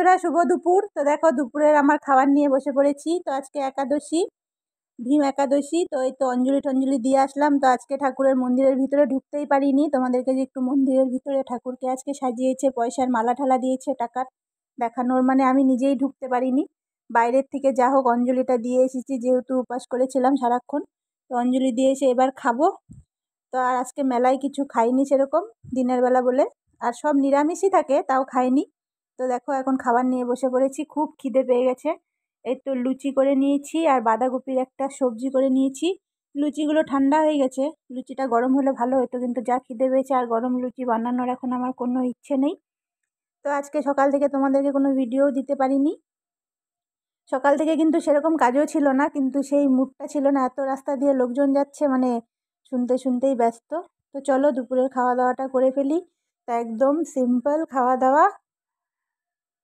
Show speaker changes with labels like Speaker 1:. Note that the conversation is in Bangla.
Speaker 1: বন্ধুরা, শুভ দুপুর। তো দেখো দুপুরের আমার খাবার নিয়ে বসে পড়েছি। তো আজকে একাদশী, ভীম একাদশী। তো এই তো অঞ্জলি টঞ্জলি দিয়ে আসলাম। তো আজকে ঠাকুরের মন্দিরের ভিতরে ঢুকতেই পারিনি। তোমাদেরকে যে একটু মন্দিরের ভিতরে ঠাকুরকে আজকে সাজিয়েছে, পয়সার মালা ঠালা দিয়েছে টাকার দেখানোর, মানে আমি নিজেই ঢুকতে পারিনি। বাইরের থেকে যা হোক অঞ্জলিটা দিয়ে এসেছি, যেহেতু উপাস করেছিলাম সারাক্ষণ। তো অঞ্জলি দিয়ে এসে এবার খাবো। তো আর আজকে মেলায় কিছু খাইনি সেরকম, দিনের বেলা বলে। আর সব নিরামিষই থাকে, তাও খাইনি। তো দেখো এখন খাবার নিয়ে বসে পড়েছি, খুব খিদে পেয়ে গেছে। এই তো লুচি করে নিয়েছি আর বাঁধাকপির একটা সবজি করে নিয়েছি। লুচিগুলো ঠান্ডা হয়ে গেছে, লুচিটা গরম হলে ভালো হতো, কিন্তু যা খিদে পেয়েছে আর গরম লুচি বানানোর এখন আমার কোনো ইচ্ছে নেই। তো আজকে সকাল থেকে তোমাদেরকে কোনো ভিডিও দিতে পারিনি। সকাল থেকে কিন্তু সেরকম কাজও ছিল না, কিন্তু সেই মুডটা ছিল না। এত রাস্তা দিয়ে লোকজন যাচ্ছে, মানে শুনতে শুনতেই ব্যস্ত। তো চলো দুপুরের খাওয়া দাওয়াটা করে ফেলি। তা একদম সিম্পল খাওয়া দাওয়া,